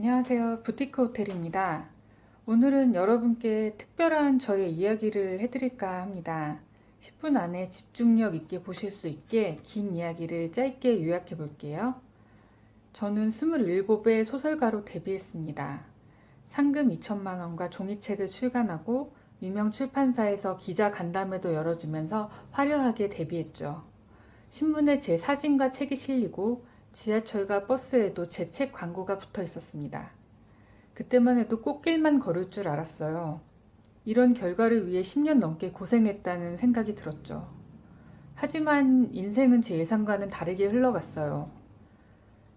안녕하세요. 부티크 호텔입니다. 오늘은 여러분께 특별한 저의 이야기를 해드릴까 합니다. 10분 안에 집중력 있게 보실 수 있게 긴 이야기를 짧게 요약해 볼게요. 저는 27의 소설가로 데뷔했습니다. 상금 2천만 원과 종이책을 출간하고 유명 출판사에서 기자 간담회도 열어주면서 화려하게 데뷔했죠. 신문에 제 사진과 책이 실리고 지하철과 버스에도 제 책 광고가 붙어 있었습니다. 그때만 해도 꽃길만 걸을 줄 알았어요. 이런 결과를 위해 10년 넘게 고생했다는 생각이 들었죠. 하지만 인생은 제 예상과는 다르게 흘러갔어요.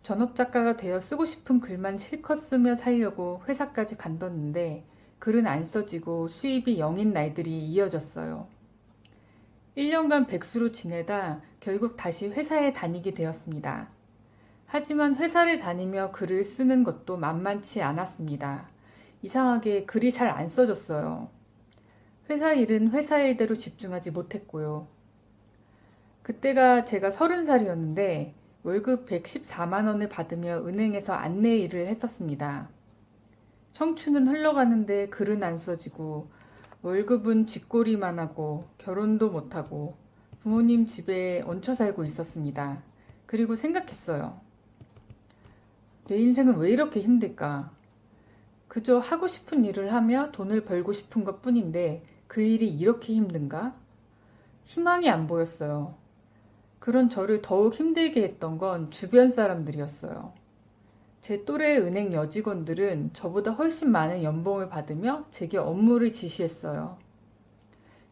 전업작가가 되어 쓰고 싶은 글만 실컷 쓰며 살려고 회사까지 간뒀는데 글은 안 써지고 수입이 0인 날들이 이어졌어요. 1년간 백수로 지내다 결국 다시 회사에 다니게 되었습니다. 하지만 회사를 다니며 글을 쓰는 것도 만만치 않았습니다. 이상하게 글이 잘 안 써졌어요. 회사 일은 회사 일대로 집중하지 못했고요. 그때가 제가 30살이었는데 월급 114만 원을 받으며 은행에서 안내 일을 했었습니다. 청춘은 흘러가는데 글은 안 써지고 월급은 쥐꼬리만 하고 결혼도 못하고 부모님 집에 얹혀 살고 있었습니다. 그리고 생각했어요. 내 인생은 왜 이렇게 힘들까? 그저 하고 싶은 일을 하며 돈을 벌고 싶은 것 뿐인데 그 일이 이렇게 힘든가? 희망이 안 보였어요. 그런 저를 더욱 힘들게 했던 건 주변 사람들이었어요. 제 또래의 은행 여직원들은 저보다 훨씬 많은 연봉을 받으며 제게 업무를 지시했어요.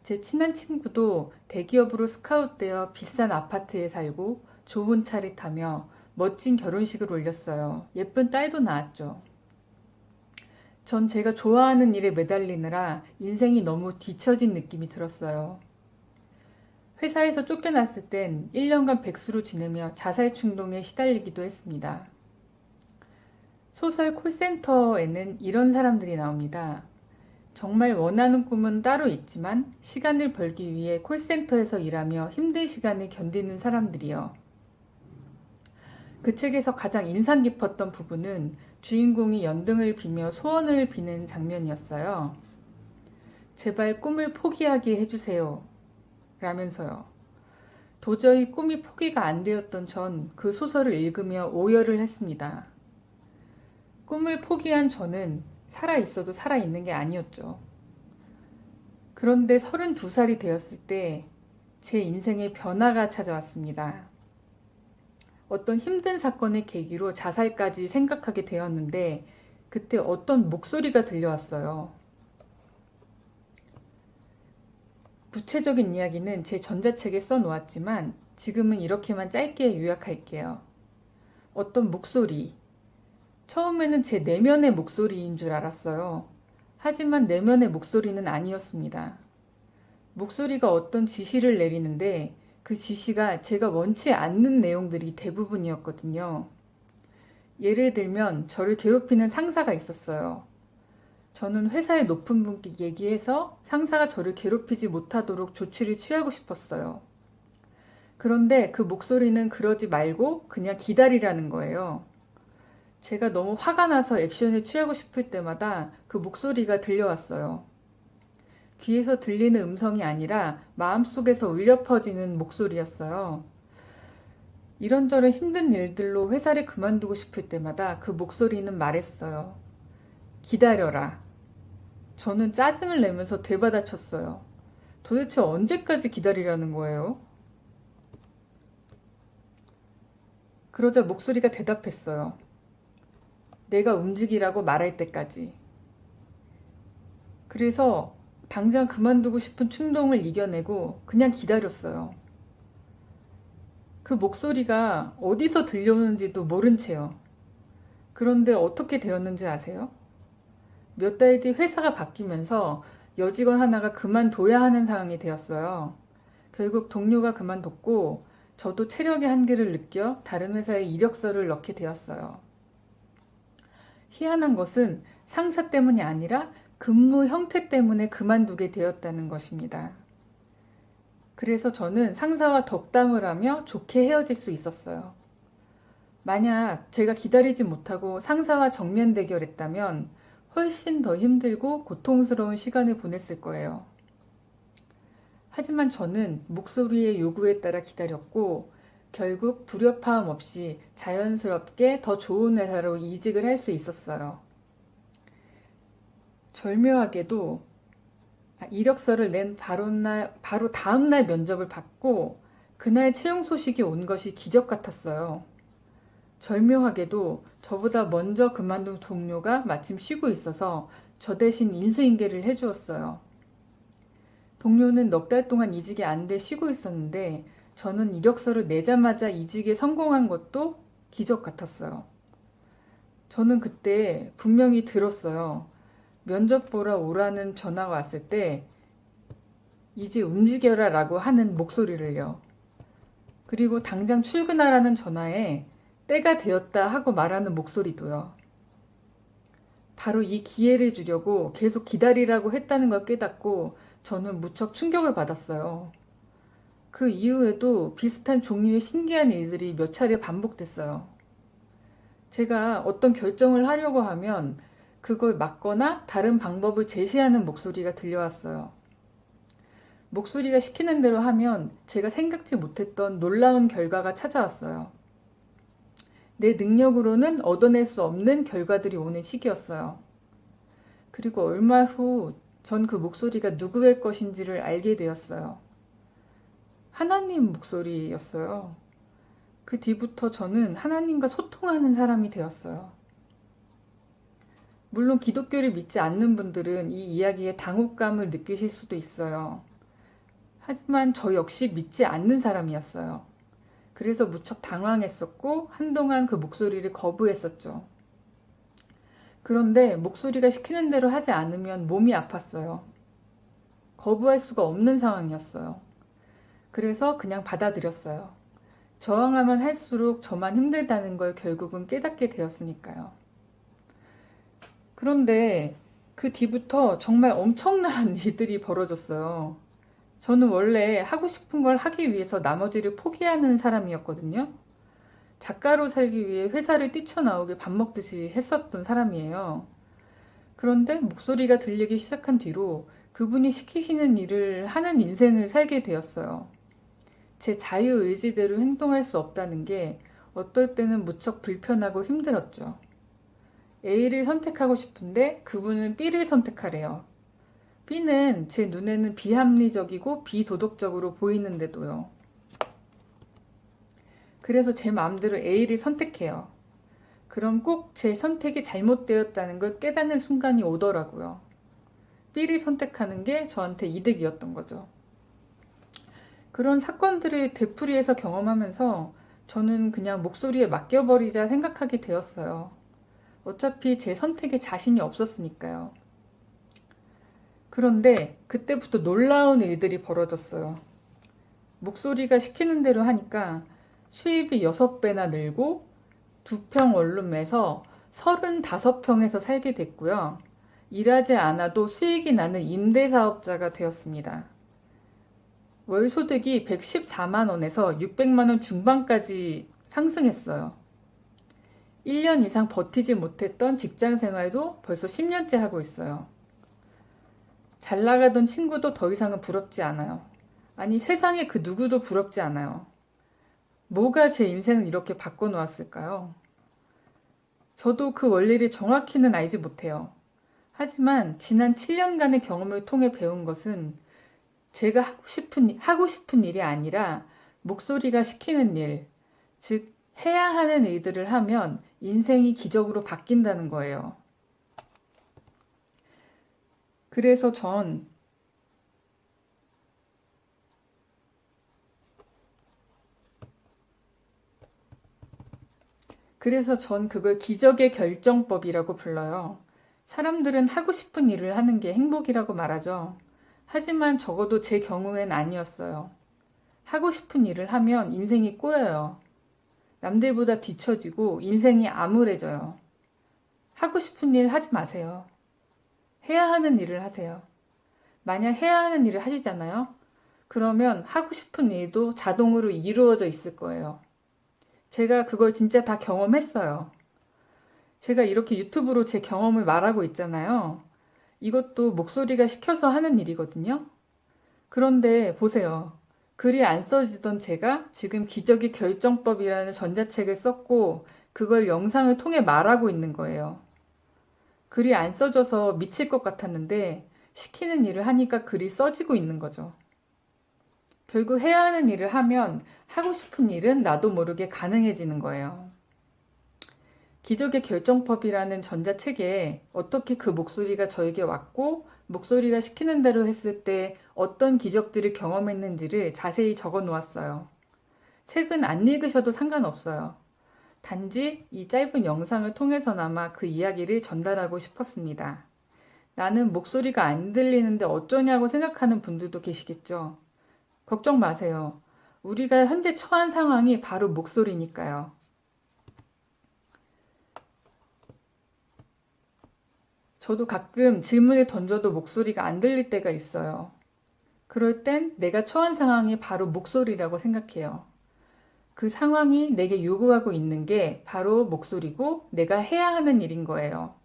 제 친한 친구도 대기업으로 스카웃되어 비싼 아파트에 살고 좋은 차를 타며 멋진 결혼식을 올렸어요. 예쁜 딸도 낳았죠. 전 제가 좋아하는 일에 매달리느라 인생이 너무 뒤처진 느낌이 들었어요. 회사에서 쫓겨났을 땐 1년간 백수로 지내며 자살 충동에 시달리기도 했습니다. 소설 콜센터에는 이런 사람들이 나옵니다. 정말 원하는 꿈은 따로 있지만 시간을 벌기 위해 콜센터에서 일하며 힘든 시간을 견디는 사람들이요. 그 책에서 가장 인상 깊었던 부분은 주인공이 연등을 비며 소원을 비는 장면이었어요. 제발 꿈을 포기하게 해주세요. 라면서요. 도저히 꿈이 포기가 안 되었던 전 그 소설을 읽으며 오열을 했습니다. 꿈을 포기한 저는 살아있어도 살아있는 게 아니었죠. 그런데 32살이 되었을 때 제 인생에 변화가 찾아왔습니다. 어떤 힘든 사건을 계기로 자살까지 생각하게 되었는데 그때 어떤 목소리가 들려왔어요. 구체적인 이야기는 제 전자책에 써놓았지만 지금은 이렇게만 짧게 요약할게요. 어떤 목소리. 처음에는 제 내면의 목소리인 줄 알았어요. 하지만 내면의 목소리는 아니었습니다. 목소리가 어떤 지시를 내리는데 그 지시가 제가 원치 않는 내용들이 대부분이었거든요. 예를 들면 저를 괴롭히는 상사가 있었어요. 저는 회사의 높은 분께 얘기해서 상사가 저를 괴롭히지 못하도록 조치를 취하고 싶었어요. 그런데 그 목소리는 그러지 말고 그냥 기다리라는 거예요. 제가 너무 화가 나서 액션을 취하고 싶을 때마다 그 목소리가 들려왔어요. 귀에서 들리는 음성이 아니라 마음속에서 울려 퍼지는 목소리였어요. 이런저런 힘든 일들로 회사를 그만두고 싶을 때마다 그 목소리는 말했어요. 기다려라. 저는 짜증을 내면서 되받아쳤어요. 도대체 언제까지 기다리라는 거예요? 그러자 목소리가 대답했어요. 내가 움직이라고 말할 때까지. 그래서 당장 그만두고 싶은 충동을 이겨내고 그냥 기다렸어요. 그 목소리가 어디서 들려오는지도 모른 채요. 그런데 어떻게 되었는지 아세요? 몇 달 뒤 회사가 바뀌면서 여직원 하나가 그만둬야 하는 상황이 되었어요. 결국 동료가 그만뒀고 저도 체력의 한계를 느껴 다른 회사에 이력서를 넣게 되었어요. 희한한 것은 상사 때문이 아니라 근무 형태 때문에 그만두게 되었다는 것입니다. 그래서 저는 상사와 덕담을 하며 좋게 헤어질 수 있었어요. 만약 제가 기다리지 못하고 상사와 정면 대결했다면 훨씬 더 힘들고 고통스러운 시간을 보냈을 거예요. 하지만 저는 목소리의 요구에 따라 기다렸고 결국 불협화음 없이 자연스럽게 더 좋은 회사로 이직을 할 수 있었어요. 절묘하게도 이력서를 낸 바로 다음날 면접을 받고 그날 채용 소식이 온 것이 기적 같았어요. 절묘하게도 저보다 먼저 그만둔 동료가 마침 쉬고 있어서 저 대신 인수인계를 해주었어요. 동료는 넉 달 동안 이직이 안 돼 쉬고 있었는데 저는 이력서를 내자마자 이직에 성공한 것도 기적 같았어요. 저는 그때 분명히 들었어요. 면접 보러 오라는 전화가 왔을 때 이제 움직여라 라고 하는 목소리를요. 그리고 당장 출근하라는 전화에 때가 되었다 하고 말하는 목소리도요. 바로 이 기회를 주려고 계속 기다리라고 했다는 걸 깨닫고 저는 무척 충격을 받았어요. 그 이후에도 비슷한 종류의 신기한 일들이 몇 차례 반복됐어요. 제가 어떤 결정을 하려고 하면 그걸 막거나 다른 방법을 제시하는 목소리가 들려왔어요. 목소리가 시키는 대로 하면 제가 생각지 못했던 놀라운 결과가 찾아왔어요. 내 능력으로는 얻어낼 수 없는 결과들이 오는 시기였어요. 그리고 얼마 후 전 그 목소리가 누구의 것인지를 알게 되었어요. 하나님 목소리였어요. 그 뒤부터 저는 하나님과 소통하는 사람이 되었어요. 물론 기독교를 믿지 않는 분들은 이 이야기에 당혹감을 느끼실 수도 있어요. 하지만 저 역시 믿지 않는 사람이었어요. 그래서 무척 당황했었고 한동안 그 목소리를 거부했었죠. 그런데 목소리가 시키는 대로 하지 않으면 몸이 아팠어요. 거부할 수가 없는 상황이었어요. 그래서 그냥 받아들였어요. 저항하면 할수록 저만 힘들다는 걸 결국은 깨닫게 되었으니까요. 그런데 그 뒤부터 정말 엄청난 일들이 벌어졌어요. 저는 원래 하고 싶은 걸 하기 위해서 나머지를 포기하는 사람이었거든요. 작가로 살기 위해 회사를 뛰쳐나오게 밥 먹듯이 했었던 사람이에요. 그런데 목소리가 들리기 시작한 뒤로 그분이 시키시는 일을 하는 인생을 살게 되었어요. 제 자유의지대로 행동할 수 없다는 게 어떨 때는 무척 불편하고 힘들었죠. A를 선택하고 싶은데 그분은 B를 선택하래요. B는 제 눈에는 비합리적이고 비도덕적으로 보이는데도요. 그래서 제 마음대로 A를 선택해요. 그럼 꼭 제 선택이 잘못되었다는 걸 깨닫는 순간이 오더라고요. B를 선택하는 게 저한테 이득이었던 거죠. 그런 사건들을 되풀이해서 경험하면서 저는 그냥 목소리에 맡겨버리자 생각하게 되었어요. 어차피 제 선택에 자신이 없었으니까요. 그런데 그때부터 놀라운 일들이 벌어졌어요. 목소리가 시키는 대로 하니까 수입이 6배나 늘고 2평 원룸에서 35평에서 살게 됐고요. 일하지 않아도 수익이 나는 임대사업자가 되었습니다. 월 소득이 114만 원에서 600만 원 중반까지 상승했어요. 1년 이상 버티지 못했던 직장 생활도 벌써 10년째 하고 있어요. 잘 나가던 친구도 더 이상은 부럽지 않아요. 아니, 세상에 그 누구도 부럽지 않아요. 뭐가 제 인생을 이렇게 바꿔놓았을까요? 저도 그 원리를 정확히는 알지 못해요. 하지만 지난 7년간의 경험을 통해 배운 것은 제가 하고 싶은 일이 아니라 목소리가 시키는 일, 즉 해야 하는 일들을 하면 인생이 기적으로 바뀐다는 거예요. 그래서 전 그걸 기적의 결정법이라고 불러요. 사람들은 하고 싶은 일을 하는 게 행복이라고 말하죠. 하지만 적어도 제 경우엔 아니었어요. 하고 싶은 일을 하면 인생이 꼬여요. 남들보다 뒤처지고 인생이 암울해져요. 하고 싶은 일 하지 마세요. 해야 하는 일을 하세요. 만약 해야 하는 일을 하시잖아요. 그러면 하고 싶은 일도 자동으로 이루어져 있을 거예요. 제가 그걸 진짜 다 경험했어요. 제가 이렇게 유튜브로 제 경험을 말하고 있잖아요. 이것도 목소리가 시켜서 하는 일이거든요. 그런데 보세요. 글이 안 써지던 제가 지금 기적의 결정법이라는 전자책을 썼고 그걸 영상을 통해 말하고 있는 거예요. 글이 안 써져서 미칠 것 같았는데 시키는 일을 하니까 글이 써지고 있는 거죠. 결국 해야 하는 일을 하면 하고 싶은 일은 나도 모르게 가능해지는 거예요. 기적의 결정법이라는 전자책에 어떻게 그 목소리가 저에게 왔고 목소리가 시키는 대로 했을 때 어떤 기적들을 경험했는지를 자세히 적어 놓았어요. 책은 안 읽으셔도 상관없어요. 단지 이 짧은 영상을 통해서나마 그 이야기를 전달하고 싶었습니다. 나는 목소리가 안 들리는데 어쩌냐고 생각하는 분들도 계시겠죠. 걱정 마세요. 우리가 현재 처한 상황이 바로 목소리니까요. 저도 가끔 질문을 던져도 목소리가 안 들릴 때가 있어요. 그럴 땐 내가 처한 상황이 바로 목소리라고 생각해요. 그 상황이 내게 요구하고 있는 게 바로 목소리고 내가 해야 하는 일인 거예요.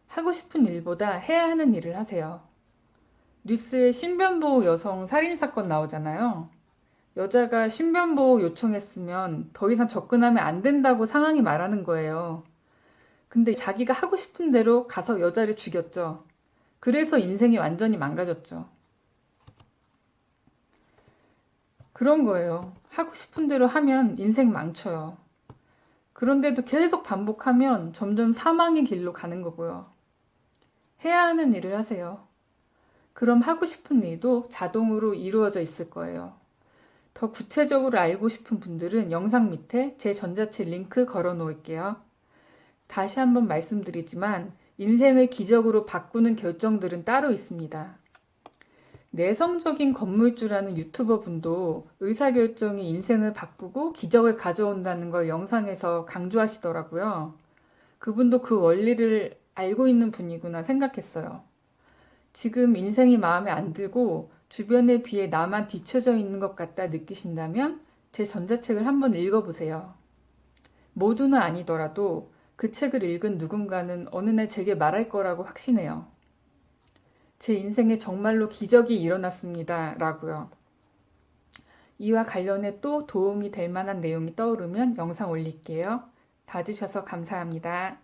하고 싶은 일보다 해야 하는 일을 하세요. 뉴스에 신변보호 여성 살인사건 나오잖아요. 여자가 신변보호 요청했으면 더 이상 접근하면 안 된다고 상황이 말하는 거예요. 근데 자기가 하고 싶은 대로 가서 여자를 죽였죠. 그래서 인생이 완전히 망가졌죠. 그런 거예요. 하고 싶은 대로 하면 인생 망쳐요. 그런데도 계속 반복하면 점점 사망의 길로 가는 거고요. 해야 하는 일을 하세요. 그럼 하고 싶은 일도 자동으로 이루어져 있을 거예요. 더 구체적으로 알고 싶은 분들은 영상 밑에 제 전자책 링크 걸어 놓을게요. 다시 한번 말씀드리지만 인생을 기적으로 바꾸는 결정들은 따로 있습니다. 내성적인 건물주라는 유튜버 분도 의사결정이 인생을 바꾸고 기적을 가져온다는 걸 영상에서 강조하시더라고요. 그분도 그 원리를 알고 있는 분이구나 생각했어요. 지금 인생이 마음에 안 들고 주변에 비해 나만 뒤처져 있는 것 같다 느끼신다면 제 전자책을 한번 읽어보세요. 모두는 아니더라도 그 책을 읽은 누군가는 어느 날 제게 말할 거라고 확신해요. 제 인생에 정말로 기적이 일어났습니다. 라고요. 이와 관련해 또 도움이 될 만한 내용이 떠오르면 영상 올릴게요. 봐주셔서 감사합니다.